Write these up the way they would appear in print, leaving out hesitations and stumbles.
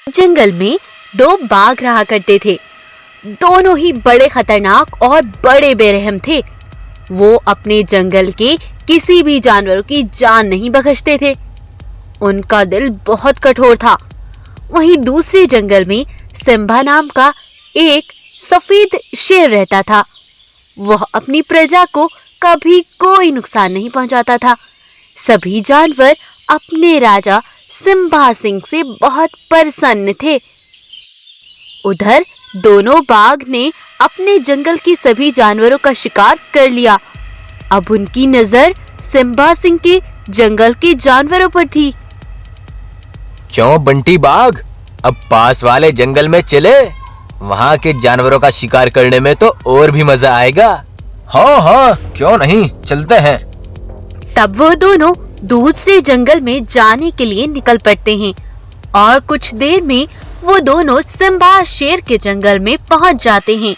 जंगल में दो बाघ रहा करते थे। दोनों ही बड़े खतरनाक और बड़े बेरहम थे। वो अपने जंगल के किसी भी जानवरों की जान नहीं बख्शते थे। उनका दिल बहुत कठोर था। वहीं दूसरे जंगल में सिम्बा नाम का एक सफेद शेर रहता था। वह अपनी प्रजा को कभी कोई नुकसान नहीं पहुंचाता था। सभी जानवर अपने राजा सिम्बा सिंह से बहुत प्रसन्न थे। उधर दोनों बाघ ने अपने जंगल के सभी जानवरों का शिकार कर लिया। अब उनकी नजर सिम्बा सिंह के जंगल के जानवरों पर थी। क्यों बंटी बाघ, अब पास वाले जंगल में चले? वहाँ के जानवरों का शिकार करने में तो और भी मजा आएगा। हाँ हाँ, क्यों नहीं, चलते हैं। तब वो दोनों दूसरे जंगल में जाने के लिए निकल पड़ते हैं और कुछ देर में वो दोनों सिम्बा शेर के जंगल में पहुंच जाते हैं।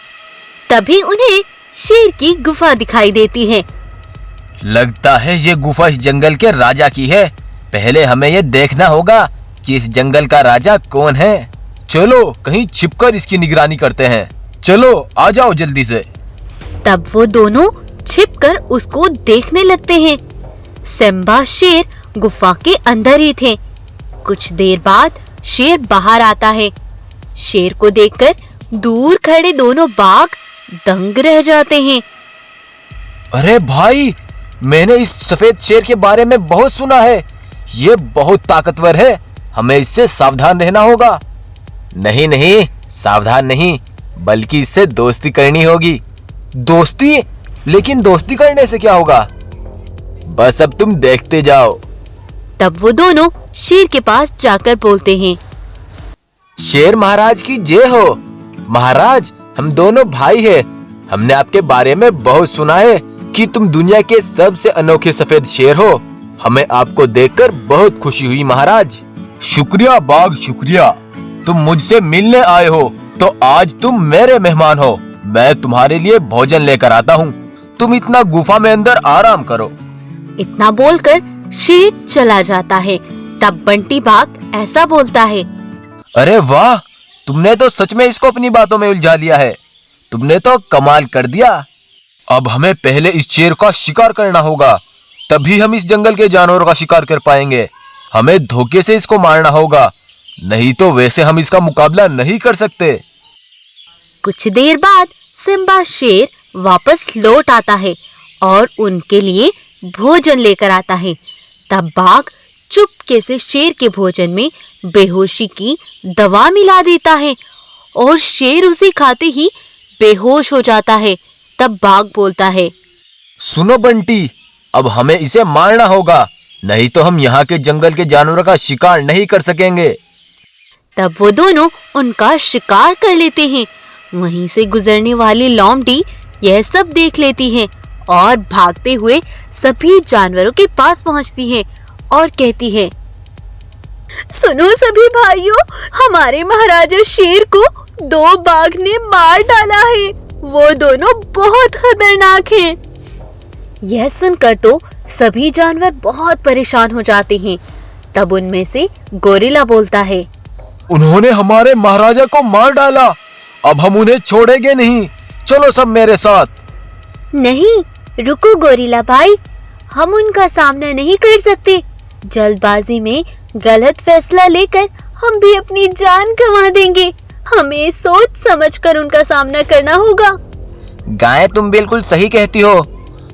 तभी उन्हें शेर की गुफा दिखाई देती है। लगता है ये गुफा इस जंगल के राजा की है। पहले हमें ये देखना होगा कि इस जंगल का राजा कौन है। चलो कहीं छिपकर इसकी निगरानी करते हैं। चलो आ जाओ जल्दी से। तब वो दोनों छिपकर उसको देखने लगते हैं। सिम्बा शेर गुफा के अंदर ही थे। कुछ देर बाद शेर बाहर आता है। शेर को देखकर दूर खड़े दोनों बाघ दंग रह जाते हैं। अरे भाई, मैंने इस सफेद शेर के बारे में बहुत सुना है। ये बहुत ताकतवर है, हमें इससे सावधान रहना होगा। नहीं नहीं, सावधान नहीं, बल्कि इससे दोस्ती करनी होगी। दोस्ती? लेकिन दोस्ती करने से क्या होगा? बस अब तुम देखते जाओ। तब वो दोनों शेर के पास जाकर बोलते हैं। शेर महाराज की जय हो। महाराज, हम दोनों भाई हैं। हमने आपके बारे में बहुत सुना है कि तुम दुनिया के सबसे अनोखे सफेद शेर हो। हमें आपको देखकर बहुत खुशी हुई महाराज। शुक्रिया बाघ, शुक्रिया। तुम मुझसे मिलने आए हो तो आज तुम मेरे मेहमान हो। मैं तुम्हारे लिए भोजन लेकर आता हूँ। तुम इतना गुफा में अंदर आराम करो। इतना बोलकर शेर चला जाता है। तब बंटी बाघ ऐसा बोलता है। अरे वाह, तुमने तो सच में इसको अपनी बातों में उलझा लिया है। तुमने तो कमाल कर दिया। अब हमें पहले इस शेर का शिकार करना होगा, तभी हम इस जंगल के जानवरों का शिकार कर पाएंगे। हमें धोखे से इसको मारना होगा, नहीं तो वैसे हम इसका मुकाबला नहीं कर सकते। कुछ देर बाद सिम्बा शेर वापस लौट आता है और उनके लिए भोजन लेकर आता है। तब बाघ चुपके से शेर के भोजन में बेहोशी की दवा मिला देता है और शेर उसे खाते ही बेहोश हो जाता है। तब बाघ बोलता है। सुनो बंटी, अब हमें इसे मारना होगा, नहीं तो हम यहाँ के जंगल के जानवरों का शिकार नहीं कर सकेंगे। तब वो दोनों उनका शिकार कर लेते हैं। वहीं से गुजरने वाली लोमड़ी यह सब देख लेती है और भागते हुए सभी जानवरों के पास पहुंचती है और कहती है। सुनो सभी भाइयों, हमारे महाराजा शेर को दो बाघ ने मार डाला है। वो दोनों बहुत खतरनाक हैं। यह सुनकर तो सभी जानवर बहुत परेशान हो जाते हैं। तब उनमें से गोरिल्ला बोलता है। उन्होंने हमारे महाराजा को मार डाला, अब हम उन्हें छोड़ेंगे नहीं। चलो सब मेरे साथ। नहीं, रुको गोरिल्ला भाई, हम उनका सामना नहीं कर सकते। जल्दबाजी में गलत फैसला लेकर हम भी अपनी जान गंवा देंगे। हमें सोच समझकर उनका सामना करना होगा। गाय, तुम बिल्कुल सही कहती हो।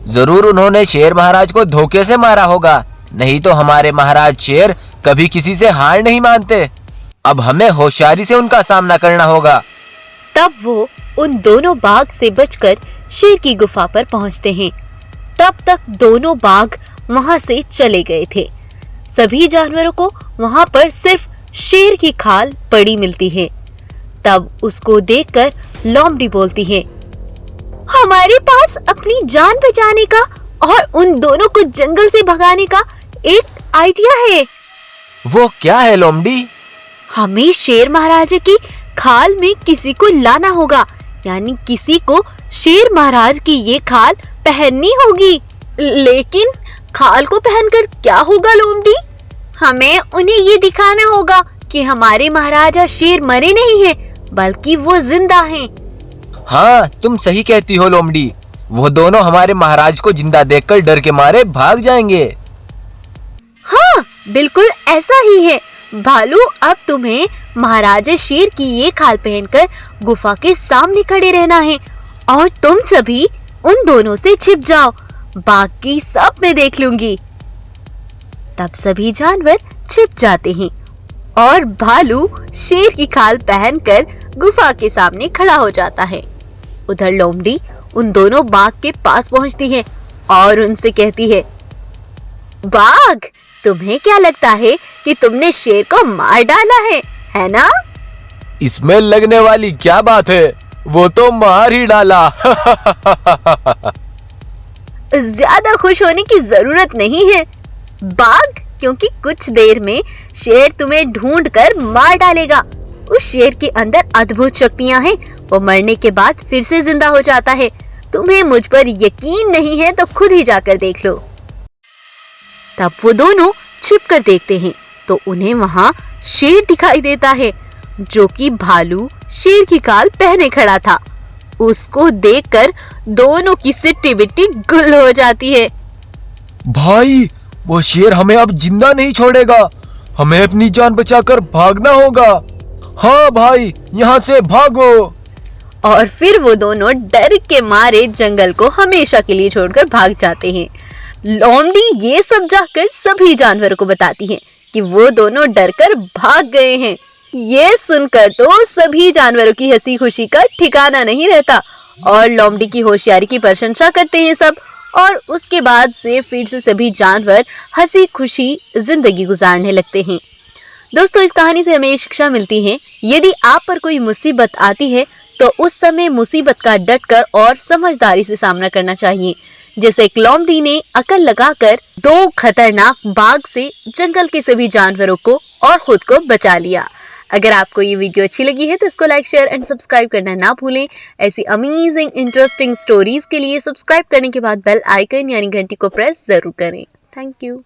जरूर उन्होंने शेर महाराज को धोखे से मारा होगा, नहीं तो हमारे महाराज शेर कभी किसी से हार नहीं मानते। अब हमें होशियारी से उनका सामना करना होगा। तब वो उन दोनों बाघ से बचकर शेर की गुफा पर पहुंचते हैं। तब तक दोनों बाघ वहां से चले गए थे। सभी जानवरों को वहां पर सिर्फ शेर की खाल पड़ी मिलती है। तब उसको देखकर लोमड़ी बोलती है। हमारे पास अपनी जान बचाने का और उन दोनों को जंगल से भगाने का एक आइडिया है। वो क्या है लोमड़ी? हमें शेर महाराजा की खाल में किसी को लाना होगा, यानी किसी को शेर महाराज की ये खाल पहननी होगी। लेकिन खाल को पहनकर क्या होगा लोमड़ी? हमें उन्हें ये दिखाना होगा कि हमारे महाराजा शेर मरे नहीं हैं, बल्कि वो जिंदा हैं। हाँ, तुम सही कहती हो लोमड़ी। वो दोनों हमारे महाराज को जिंदा देखकर डर के मारे भाग जाएंगे। हाँ, बिल्कुल ऐसा ही है। भालू, अब तुम्हें महाराजा शेर की ये खाल पहनकर गुफा के सामने खड़े रहना है और तुम सभी उन दोनों से छिप जाओ। बाकी सब मैं देख लूंगी। तब सभी जानवर छिप जाते हैं और भालू शेर की खाल पहनकर गुफा के सामने खड़ा हो जाता है। उधर लोमड़ी उन दोनों बाघ के पास पहुंचती है और उनसे कहती है, बाघ, तुम्हें क्या लगता है कि तुमने शेर को मार डाला है ना? इसमें लगने वाली क्या बात है, वो तो मार ही डाला। ज्यादा खुश होने की जरूरत नहीं है बाघ, क्योंकि कुछ देर में शेर तुम्हें ढूंढकर मार डालेगा। उस शेर के अंदर अद्भुत शक्तियां हैं। वो मरने के बाद फिर से जिंदा हो जाता है। तुम्हें मुझ पर यकीन नहीं है तो खुद ही जाकर देख लो। तब वो दोनों छिपकर देखते हैं तो उन्हें वहां शेर दिखाई देता है, जो कि भालू शेर की खाल पहने खड़ा था। उसको देखकर दोनों की सिट्टी बिट्टी गुल हो जाती है। भाई, वो शेर हमें अब जिंदा नहीं छोड़ेगा। हमें अपनी जान बचाकर भागना होगा। हाँ भाई, यहाँ से भागो। और फिर वो दोनों डर के मारे जंगल को हमेशा के लिए छोड़कर भाग जाते हैं। लोमड़ी ये सब जाकर सभी जानवरों को बताती है कि वो दोनों डरकर भाग गए हैं। ये सुनकर तो सभी जानवरों की हंसी खुशी का ठिकाना नहीं रहता और लोमड़ी की होशियारी की प्रशंसा करते हैं सब। और उसके बाद से फिर से सभी जानवर हंसी खुशी जिंदगी गुजारने लगते हैं। दोस्तों, इस कहानी से हमें शिक्षा मिलती है, यदि आप पर कोई मुसीबत आती है तो उस समय मुसीबत का डटकर और समझदारी से सामना करना चाहिए। जैसे एक लोमड़ी ने अकल लगाकर दो खतरनाक बाघ से जंगल के सभी जानवरों को और खुद को बचा लिया। अगर आपको ये वीडियो अच्छी लगी है तो इसको लाइक, शेयर एंड सब्सक्राइब करना ना भूलें। ऐसी अमेजिंग इंटरेस्टिंग स्टोरीज के लिए सब्सक्राइब करने के बाद बेल आइकन यानी घंटी को प्रेस जरूर करें। Thank you.